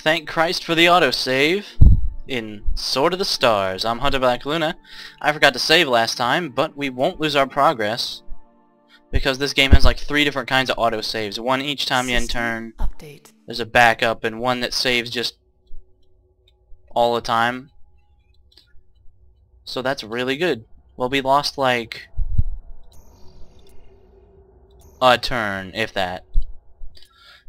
Thank Christ for the autosave in Sword of the Stars. I'm Hunter Black Luna. I forgot to save last time, but we won't lose our progress because this game has like 3 different kinds of autosaves. One each time you end turn. Update. There's a backup and one that saves just all the time. So that's really good. Well, we lost like a turn, if that.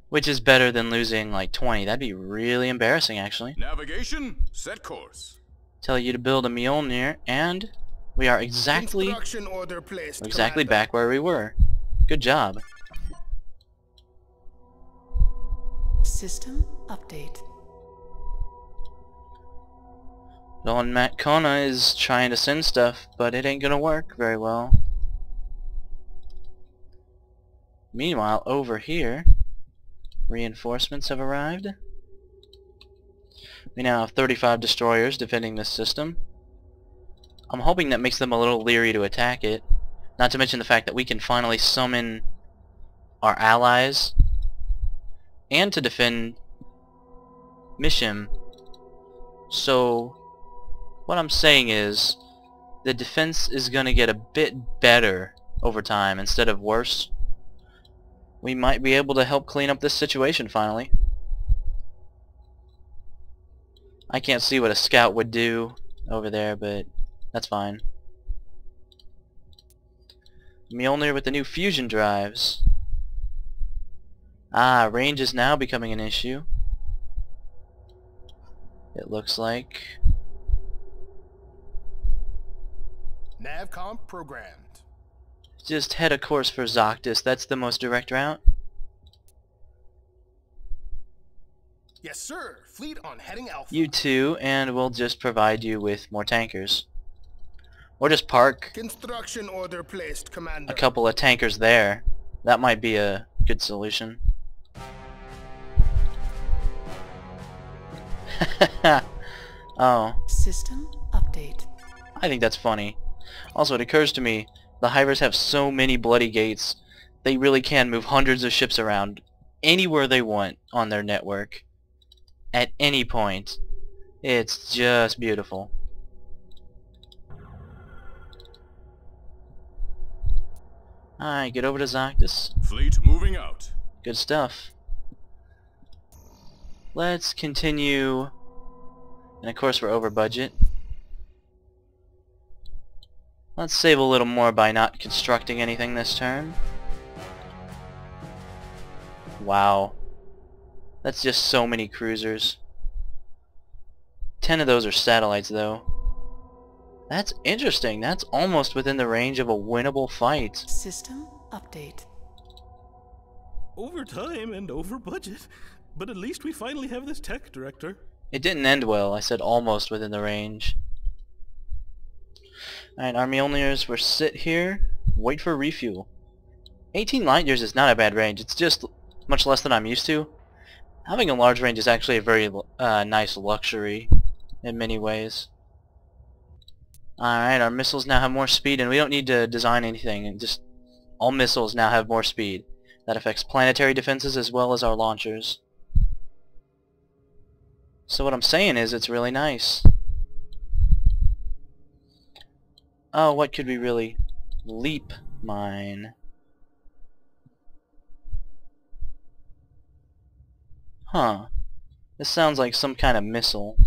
Which is better than losing like 20. That'd be really embarrassing, actually. Navigation, set course. Tell you to build a Mjolnir, and we are exactly Order placed, back where we were. Good job. System update. Villain Matt Kona is trying to send stuff, but it ain't gonna work very well. Meanwhile, over here, reinforcements have arrived. We now have 35 destroyers defending this system. I'm hoping that makes them a little leery to attack it. Not to mention the fact that we can finally summon our allies and to defend Mishim. So what I'm saying is the defense is going to get a bit better over time instead of worse. We might be able to help clean up this situation finally. I can't see what a scout would do over there, but that's fine. Mjolnir with the new fusion drives. Ah, range is now becoming an issue. It looks like. Navcom programmed. Just head a course for Zoctis. That's the most direct route. Yes, sir. Fleet on heading alpha. You too, and we'll just provide you with more tankers. Or just park Construction order placed, Commander. a couple of tankers there. That might be a good solution. Oh. System update. I think that's funny. Also, it occurs to me, the Hivers have so many bloody gates, they really can move hundreds of ships around anywhere they want on their network. At any point. It's just beautiful. Alright, get over to Zoctis. Fleet moving out. Good stuff. Let's continue. And of course we're over budget. Let's save a little more by not constructing anything this turn. Wow. That's just so many cruisers. 10 of those are satellites though. That's interesting. That's almost within the range of a winnable fight. System update. Over time and over budget, but at least we finally have this tech director. It didn't end well. I said almost within the range. Alright, our Mjolnirs will sit here, wait for refuel. 18 light years is not a bad range. It's just much less than I'm used to. Having a large range is actually a very nice luxury in many ways. Alright, our missiles now have more speed, and we don't need to design anything. And just all missiles now have more speed. That affects planetary defenses as well as our launchers. So what I'm saying is it's really nice. Oh, what could we really leap mine? Huh. This sounds like some kind of missile.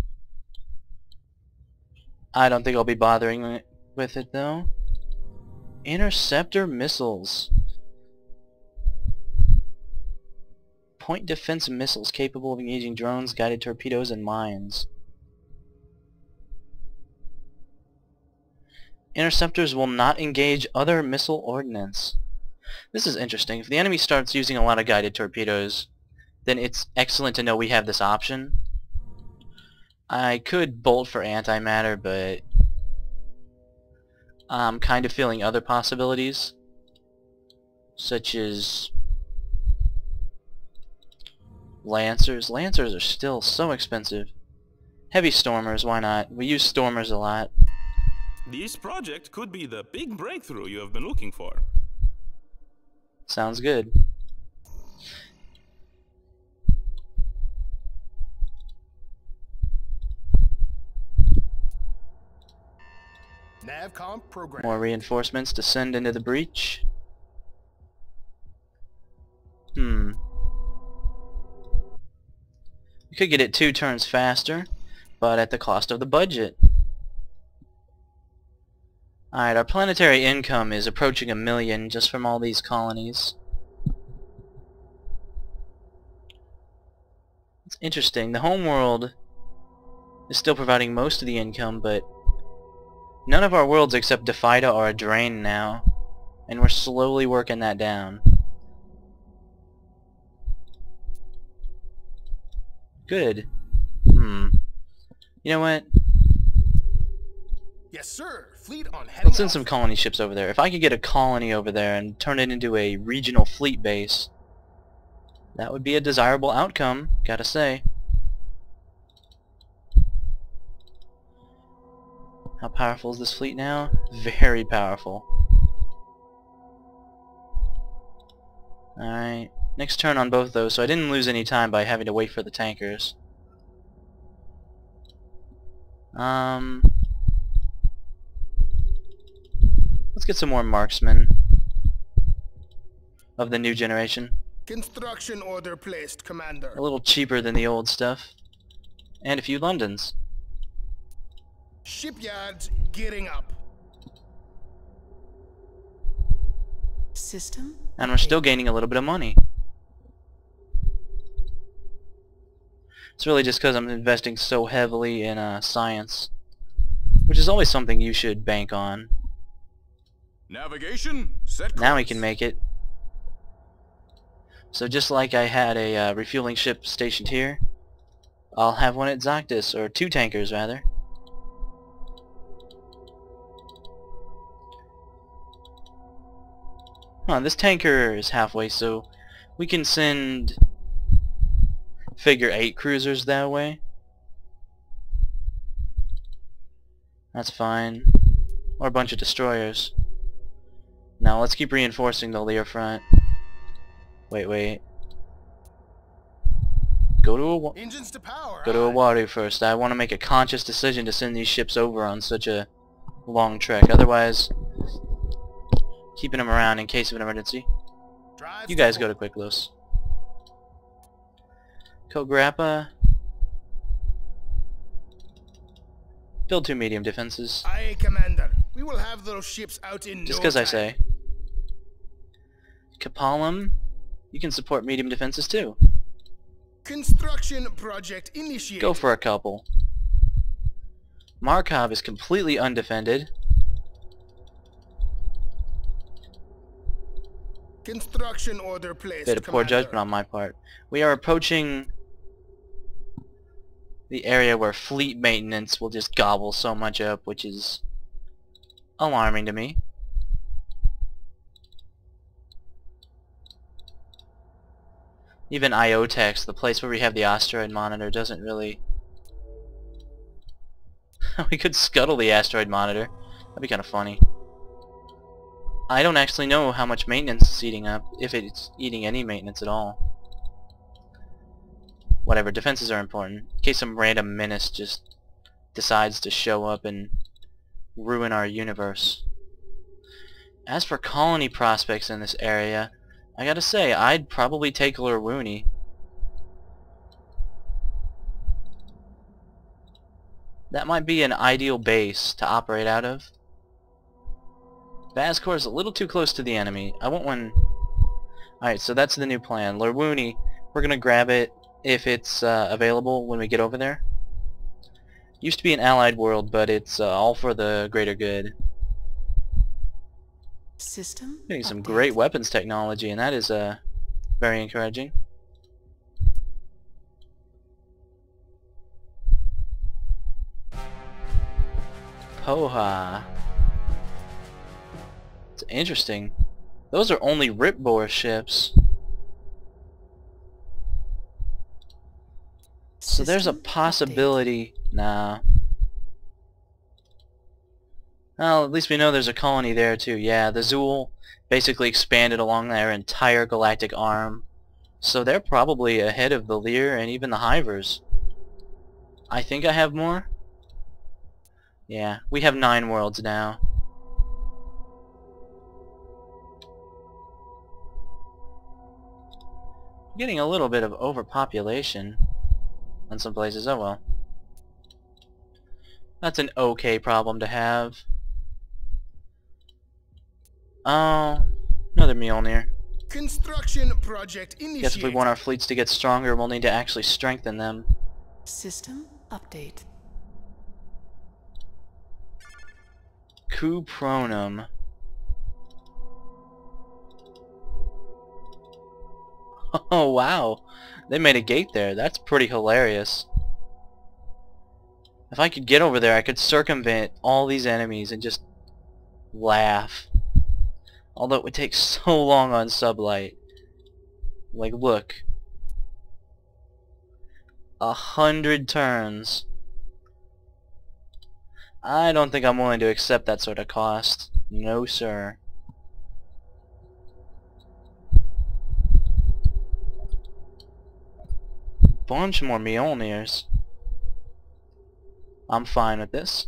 I don't think I'll be bothering with it though. Interceptor missiles. Point defense missiles capable of engaging drones, guided torpedoes, and mines. Interceptors will not engage other missile ordnance. This is interesting. If the enemy starts using a lot of guided torpedoes, then it's excellent to know we have this option. I could bolt for antimatter, but I'm kind of feeling other possibilities, such as Lancers. Lancers are still so expensive. Heavy Stormers, why not? We use Stormers a lot. This project could be the big breakthrough you have been looking for. Sounds good. Navcom program. More reinforcements to send into the breach. We could get it 2 turns faster, but at the cost of the budget. Alright, our planetary income is approaching 1 million just from all these colonies. It's interesting. The homeworld is still providing most of the income, but none of our worlds except Defida are a drain now, and we're slowly working that down. Good. You know what? Yes, sir. Fleet on heading Let's send out. some colony ships over there. If I could get a colony over there and turn it into a regional fleet base, that would be a desirable outcome, gotta say. How powerful is this fleet now? Very powerful. Alright. Next turn on both those, so I didn't lose any time by having to wait for the tankers. Let's get some more marksmen of the new generation. Construction order placed, Commander. A little cheaper than the old stuff. And a few Londons. Shipyards gearing up. System And we're still gaining a little bit of money. It's really just because I'm investing so heavily in science, which is always something you should bank on. Navigation, set course. Now we can make it. So just like I had a refueling ship stationed here, I'll have one at Zactus, or 2 tankers rather. This tanker is halfway, so we can send figure 8 cruisers that way. That's fine. Or a bunch of destroyers. Now let's keep reinforcing the Lear front. Wait. Go to Engines to power. Awaru first. I want to make a conscious decision to send these ships over on such a long trek. Otherwise, keeping them around in case of an emergency. Drive You guys go to Quicklos. Kograppa. Build 2 medium defenses. Aye, Commander. We will have those ships out in Just no because I time. say. Kapalum. You can support medium defenses too. Construction project initiated. Go for a couple. Markov is completely undefended. Construction order placed. Bit of poor Commander. judgment on my part. We are approaching the area where fleet maintenance will just gobble so much up, which is alarming to me. Even IOTEX, the place where we have the asteroid monitor, doesn't really... We could scuttle the asteroid monitor. That'd be kind of funny. I don't actually know how much maintenance is eating up, if it's eating any maintenance at all. Whatever, defenses are important, in case some random menace just decides to show up and ruin our universe. As for colony prospects in this area, I gotta say, I'd probably take Lurwoony. That might be an ideal base to operate out of. Vazcor is a little too close to the enemy. I want one... Alright, so that's the new plan. Lurwoony, we're gonna grab it if it's available when we get over there. Used to be an allied world, but it's all for the greater good. System Getting some update. great weapons technology, and that is very encouraging. Poha. It's interesting. Those are only Ripbore ships. So there's a System possibility... Nah. Well, at least we know there's a colony there too. Yeah, the Zool basically expanded along their entire galactic arm. So they're probably ahead of the Lear and even the Hivers. I think I have more. Yeah, we have 9 worlds now. Getting a little bit of overpopulation in some places. Oh well. That's an okay problem to have. Oh, another Mjolnir. Construction project initiated. Guess if we want our fleets to get stronger, we'll need to actually strengthen them. System update. Cupronum. Oh wow, they made a gate there. That's pretty hilarious. If I could get over there, I could circumvent all these enemies and just laugh. Although it would take so long on Sublight. Like, look. 100 turns. I don't think I'm willing to accept that sort of cost. No, sir. Bunch more Mjolnirs. I'm fine with this.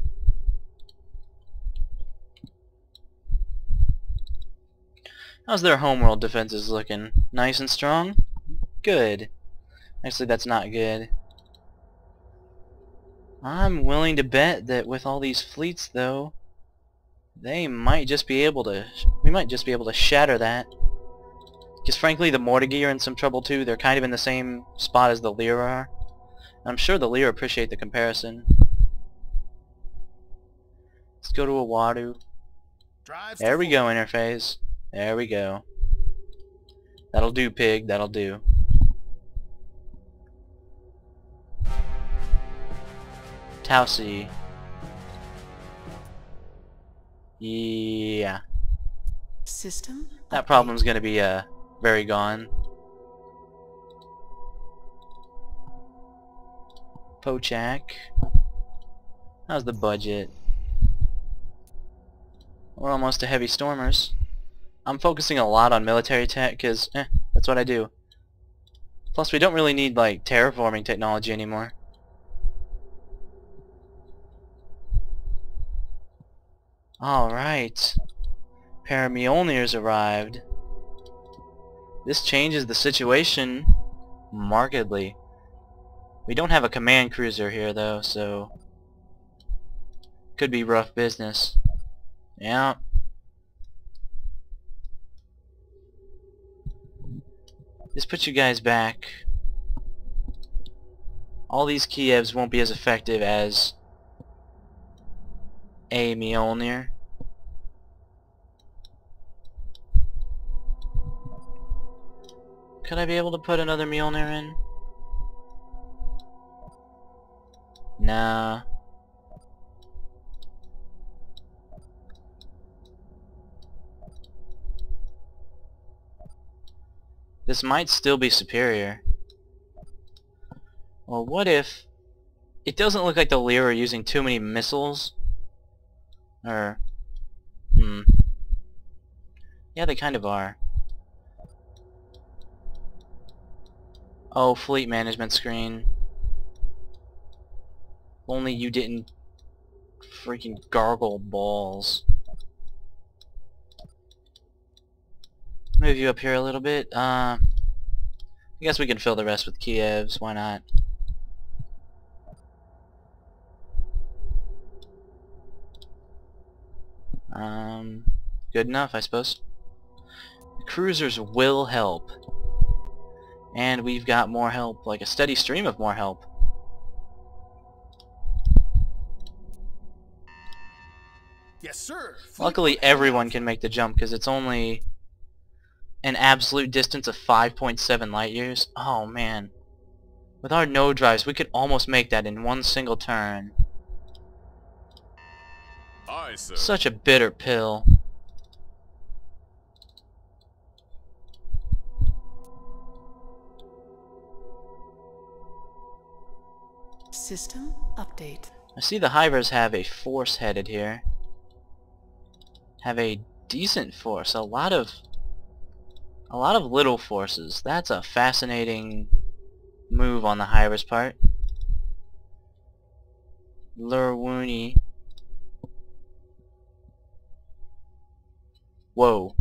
How's their homeworld defenses looking? Nice and strong? Good. Actually, that's not good. I'm willing to bet that with all these fleets, though, they might just be able to... we might just be able to shatter that. Because frankly, the Mortigi are in some trouble too. They're kind of in the same spot as the Lyra are. I'm sure the Lyra appreciate the comparison. Let's go to a Wadu. There we go, interface. There we go. That'll do, pig. That'll do. Tausi. Yeah. System That update. problem's gonna be very gone. Pochak. How's the budget? We're almost to heavy stormers. I'm focusing a lot on military tech because, that's what I do. Plus we don't really need like terraforming technology anymore. Alright. Pair of Mjolnirs arrived. This changes the situation markedly. We don't have a command cruiser here though, so could be rough business. Yeah. Just put you guys back. All these Kievs won't be as effective as a Mjolnir. Could I be able to put another Mjolnir in? Nah. This might still be superior. Well, what if... it doesn't look like the Lyra are using too many missiles. Or... yeah, they kind of are. Oh, fleet management screen. Only you didn't freaking gargle balls. Move you up here a little bit. I guess we can fill the rest with Kievs. Why not? Good enough, I suppose. The cruisers will help. And we've got more help, like a steady stream of more help. Yes, sir. Luckily, everyone can make the jump because it's only an absolute distance of 5.7 light years. Oh man. With our node drives, we could almost make that in one single turn. Aye, sir. Such a bitter pill. System update. I see the Hivers have a force headed here. Have a decent force. A lot of little forces. That's a fascinating move on the Hivers' part. Lurwooni Whoa.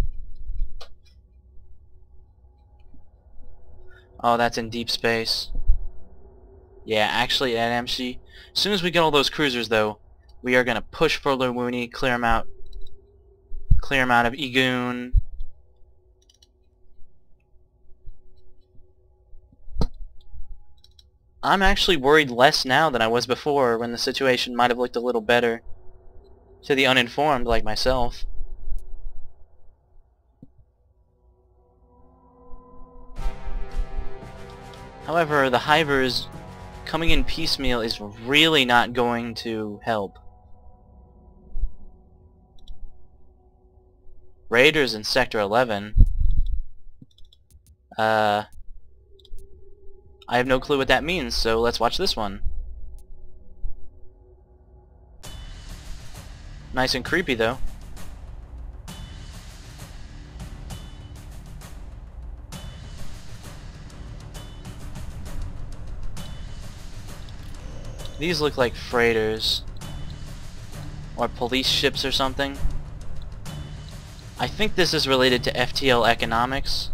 Oh, that's in deep space. Yeah, actually at Amshi. As soon as we get all those cruisers though, we are gonna push for Lurwuni, clear them out. Clear them out of Egoon. I'm actually worried less now than I was before, when the situation might have looked a little better to the uninformed like myself. However, the Hivers coming in piecemeal is really not going to help. Raiders in Sector 11. I have no clue what that means, so let's watch this one. Nice and creepy though. These look like freighters or police ships or something. I think this is related to FTL economics.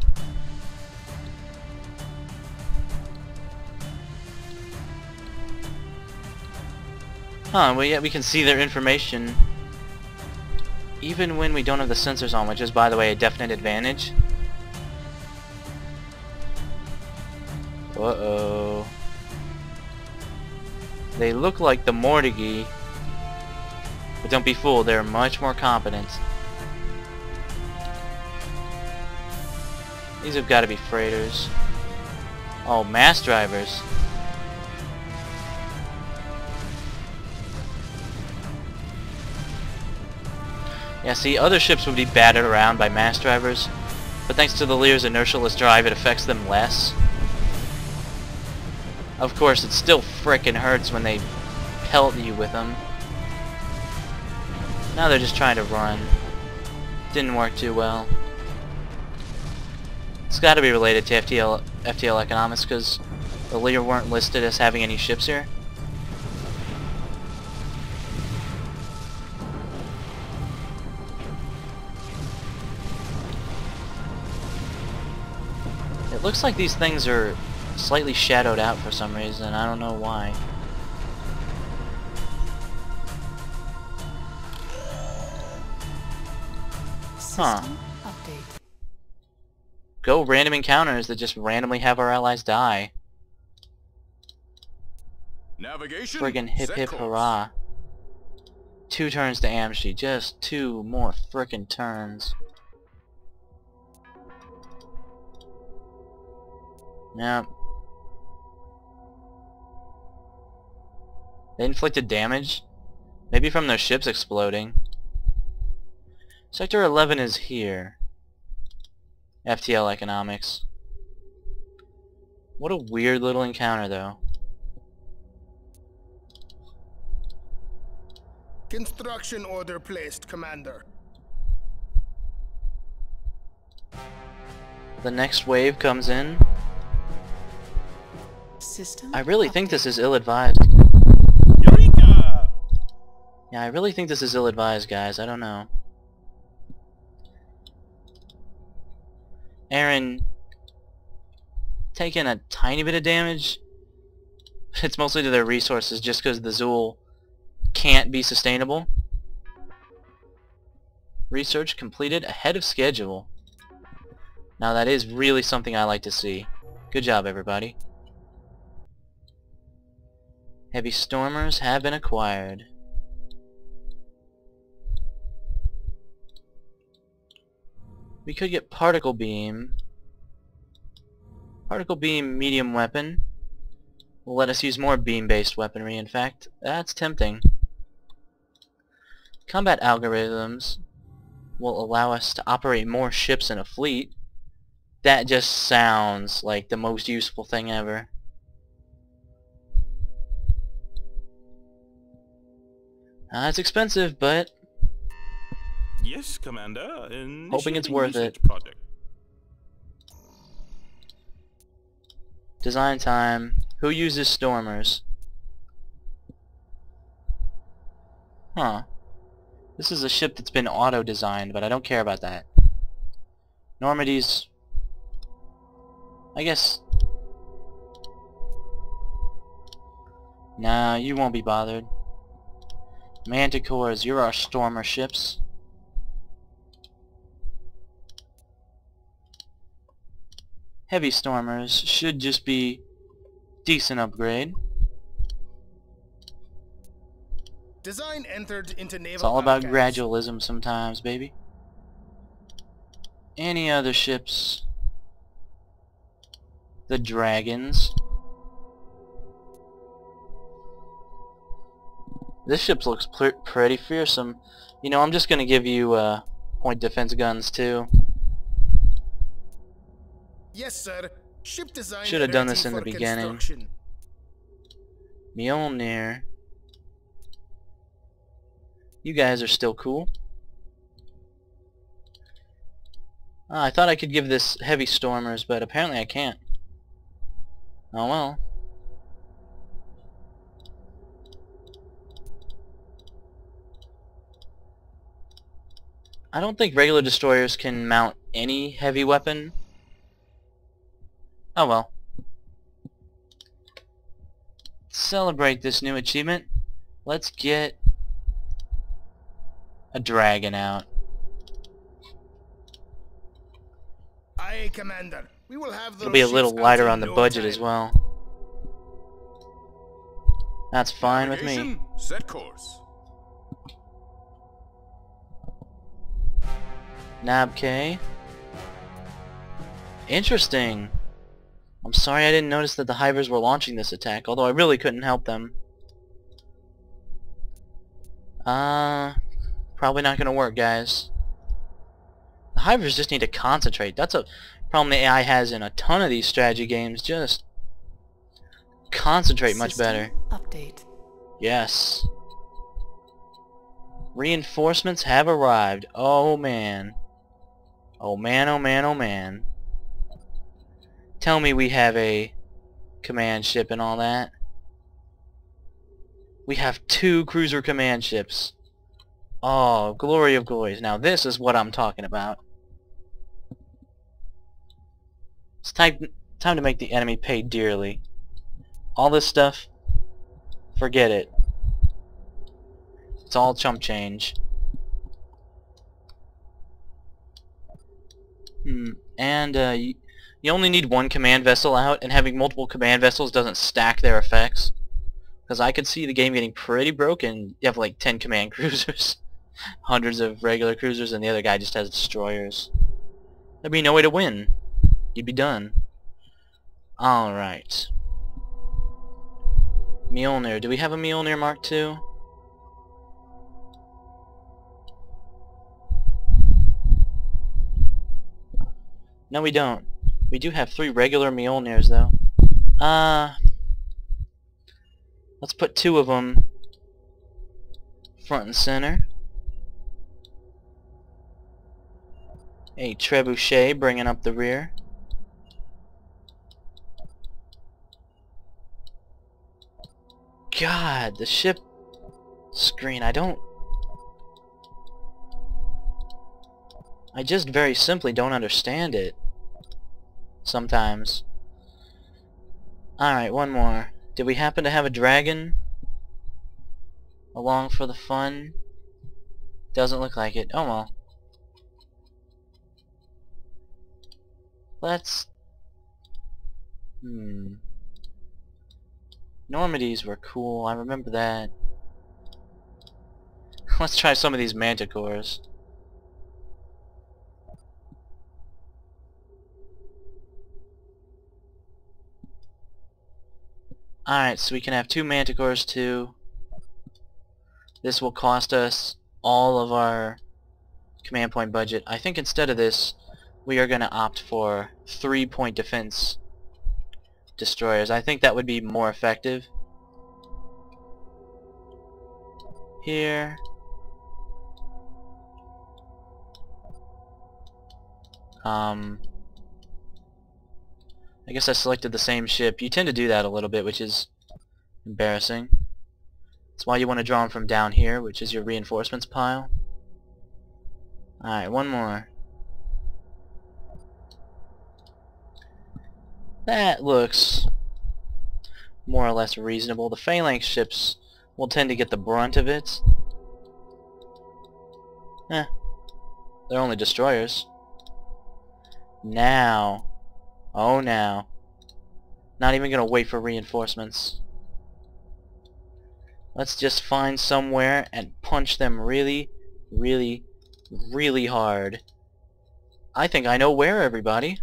Huh, well yeah, we can see their information even when we don't have the sensors on, which is, by the way, a definite advantage. Uh-oh. They look like the Mortigi, but don't be fooled, they're much more competent. These have got to be freighters. Oh, mass drivers. Yeah, see, other ships would be battered around by mass drivers, but thanks to the Lear's inertialess drive, it affects them less. Of course, it still frickin' hurts when they pelt you with them. Now they're just trying to run. Didn't work too well. It's got to be related to FTL economics, because the Lear weren't listed as having any ships here. It looks like these things are slightly shadowed out for some reason. I don't know why. Huh. System update. Go random encounters that just randomly have our allies die. Navigation. Friggin' hip set hip course. hurrah. 2 turns to Amshi. Just 2 more frickin' turns. Yep. They inflicted damage? Maybe from their ships exploding. Sector 11 is here. FTL economics. What a weird little encounter though. Construction order placed, Commander. The next wave comes in. System I really think update. this is ill-advised. Eureka! Yeah, I really think this is ill-advised, guys. I don't know. Aaron taking a tiny bit of damage. It's mostly to their resources, just because the Zool can't be sustainable. Research completed ahead of schedule. Now that is really something I like to see. Good job, everybody. Heavy stormers have been acquired. We could get particle beam. Particle beam medium weapon will let us use more beam-based weaponry, in fact. That's tempting. Combat algorithms will allow us to operate more ships in a fleet. That just sounds like the most useful thing ever. It's expensive, but Yes, Commander. Hoping it's Initiating worth research it. Project. design time. Who uses stormers? Huh. This is a ship that's been auto-designed, but I don't care about that. Normandy's... I guess... Nah, you won't be bothered. Manticores, you're our stormer ships. Heavy stormers should just be decent upgrade. Design entered into naval It's all about archives. gradualism sometimes, baby. Any other ships? The dragons. This ship looks pretty fearsome. You know, I'm just gonna give you point defense guns too. Yes, sir. Ship design Should have done ready this in the for beginning. construction. Mjolnir. You guys are still cool. I thought I could give this heavy stormers, but apparently I can't. Oh well. I don't think regular destroyers can mount any heavy weapon. Oh well. Celebrate this new achievement. Let's get a dragon out. Aye, Commander. We will have It'll be a those little ships out lighter in on the no budget time. as well. That's fine with me. Navigation, set course. Nabke. Interesting. I'm sorry I didn't notice that the Hivers were launching this attack, although I really couldn't help them. Probably not gonna work, guys. The Hivers just need to concentrate. That's a problem the AI has in a ton of these strategy games. Just concentrate much System better. Update. Yes. Reinforcements have arrived. Oh man. Oh man, oh man, oh man. Tell me we have a command ship and all that. We have 2 cruiser command ships. Oh, glory of glories. Now this is what I'm talking about. It's time to make the enemy pay dearly. All this stuff, forget it. It's all chump change. And you only need 1 command vessel out, and having multiple command vessels doesn't stack their effects. Because I could see the game getting pretty broken. You have like 10 command cruisers, hundreds of regular cruisers, and the other guy just has destroyers. There'd be no way to win. You'd be done. Alright. Mjolnir. Do we have a Mjolnir Mark II? No, we don't. We do have 3 regular Mjolnirs, though. Let's put 2 of them front and center. A trebuchet bringing up the rear. God, the ship screen, I just very simply don't understand it. Sometimes. Alright, one more. Did we happen to have a dragon along for the fun? Doesn't look like it. Oh well. Let's... Normandies were cool, I remember that. Let's try some of these manticores. Alright, so we can have 2 manticores too. This will cost us all of our command point budget. I think instead of this, we are going to opt for 3-point defense destroyers. I think that would be more effective. Here. I guess I selected the same ship. You tend to do that a little bit, which is embarrassing. That's why you want to draw them from down here, which is your reinforcements pile. Alright, one more. That looks more or less reasonable. The Phalanx ships will tend to get the brunt of it. They're only destroyers. Now. Oh, now. Not even gonna wait for reinforcements. Let's just find somewhere and punch them really, really, really hard. I think I know where, everybody.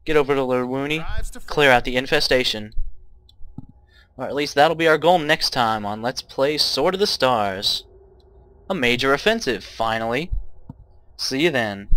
Get over to Lurwooney, clear out the infestation. Or at least that'll be our goal next time on Let's Play Sword of the Stars. A major offensive, finally. See you then.